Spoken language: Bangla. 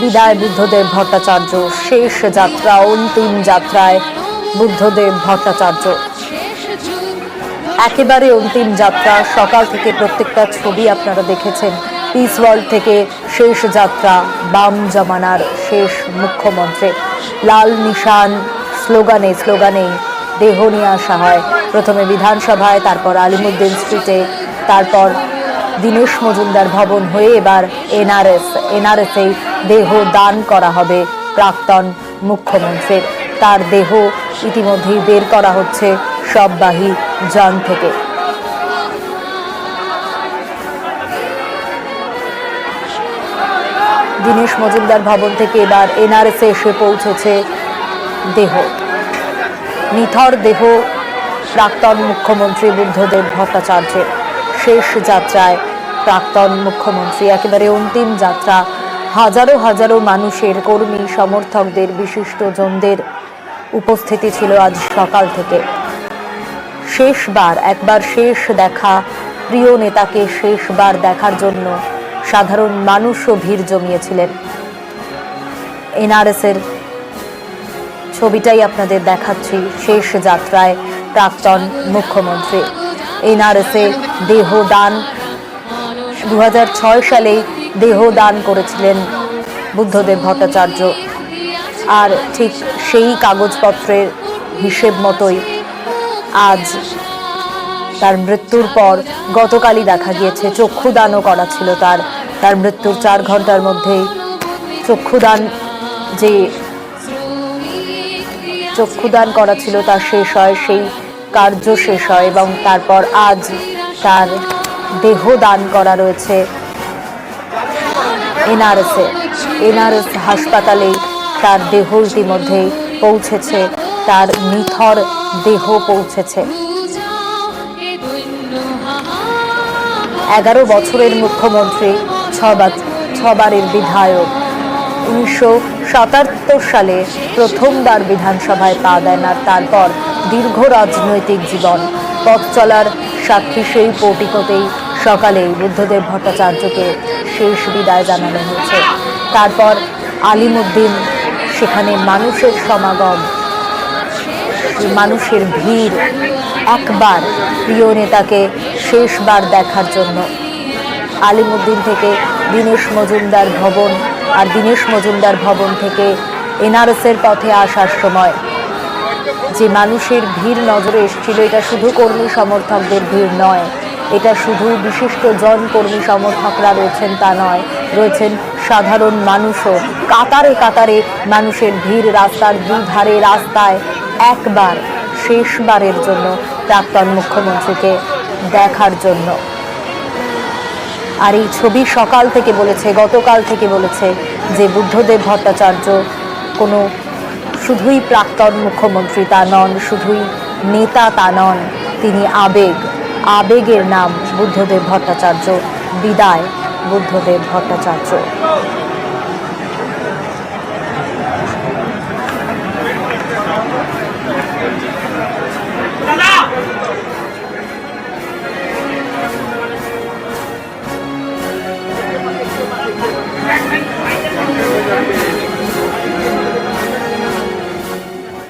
বিদায় বুদ্ধদেব ভট্টাচার্য, শেষ যাত্রা, অন্তিম যাত্রায় বুদ্ধদেব ভট্টাচার্য। একেবারে অন্তিম যাত্রা। সকাল থেকে প্রত্যেকটা ছবি আপনারা দেখেছেন। পিস ওয়ার্ল্ড থেকে শেষ যাত্রা, বাম জমানার শেষ মুখ্যমন্ত্রী। লাল নিশান স্লোগানে স্লোগানে দেহ নিয়ে আসা হয়। প্রথমে বিধানসভায়, তারপর আলিমুদ্দিন স্ট্রিটে, তারপর দীনেশ মজুমদার ভবন হয়ে এবার এনআরএসে দেহ দান করা হবে প্রাক্তন মুখ্যমন্ত্রীর। তার দেহ ইতিমধ্যেই বের করা হচ্ছে শববাহী যান থেকে। দীনেশ মজুমদার ভবন থেকে এবার এনআরএসে এসে পৌঁছেছে দেহ, নিথর দেহ প্রাক্তন মুখ্যমন্ত্রী বুদ্ধদেব ভট্টাচার্যের। শেষ যাত্রায় প্রাক্তন মুখ্যমন্ত্রী, একেবারে অন্তিম যাত্রা। হাজারো হাজারো মানুষের, কর্মী সমর্থকদের, বিশিষ্টজনদের উপস্থিতি ছিল আজ সকাল থেকে। শেষবার, একবার শেষ দেখা, প্রিয় নেতাকে শেষবার দেখার জন্য সাধারণ মানুষও ভিড় জমিয়েছিলেন। এনআরএসের ছবিটাই আপনাদের দেখাচ্ছি। শেষ যাত্রায় প্রাক্তন মুখ্যমন্ত্রী। এনআরএসে দেহ দান 2006 সালে দেহ দান করেছিলেন বুদ্ধদেব ভট্টাচার্য। আর ঠিক সেই কাগজপত্রের হিসেব মতোই আজ তার মৃত্যুর পর গতকালই দেখা গিয়েছে চক্ষুদানও করা ছিল। তার মৃত্যুর 4 ঘন্টার মধ্যেই চক্ষুদান করা ছিল তা শেষ হয়, সেই কার্য শেষ হয় এবং তারপর আজ তার দেহ দান করা রয়েছে এনআরএস হাসপাতালে। তার দেহ ইতিমধ্যেই পৌঁছেছে, তার নিথর দেহ পৌঁছেছে। 11 বছরের মুখ্যমন্ত্রী, 6 বারের বিধায়ক। 1977 সালে প্রথমবার বিধানসভায় পা দেন। আর তারপর দীর্ঘ রাজনৈতিক জীবন, পথ চলার সাক্ষী সেই পোর্টিকোতেই সকালেই বুদ্ধদেব ভট্টাচার্যকে শেষ বিদায় জানানো হয়েছে। তারপর আলিমুদ্দিন, সেখানে মানুষের সমাগম, মানুষের ভিড়, একবার প্রিয় নেতাকে শেষবার দেখার জন্য। আলিমুদ্দিন থেকে দীনেশ মজুমদার ভবন, আর দীনেশ মজুমদার ভবন থেকে এনআরএসের পথে আসার সময় যে মানুষের ভিড় নজরে এসেছিল, এটা শুধু কর্মী সমর্থকদের ভিড় নয়, এটা শুধু বিশিষ্ট জন কর্মী সমর্থকরা রয়েছেন তা নয়, রয়েছেন সাধারণ মানুষও। কাতারে কাতারে মানুষের ভিড় রাস্তার দুধারে, রাস্তায় একবার শেষবারের জন্য প্রাক্তন মুখ্যমন্ত্রীকে দেখার জন্য। আর এই ছবি সকাল থেকে বলেছে, গতকাল থেকে বলেছে যে বুদ্ধদেব ভট্টাচার্য কোনো শুধুই প্রাক্তন মুখ্যমন্ত্রী তা নন, শুধুই নেতা তা নন, তিনি আবেগের নাম বুদ্ধদেব ভট্টাচার্য। বিদায় বুদ্ধদেব ভট্টাচার্য।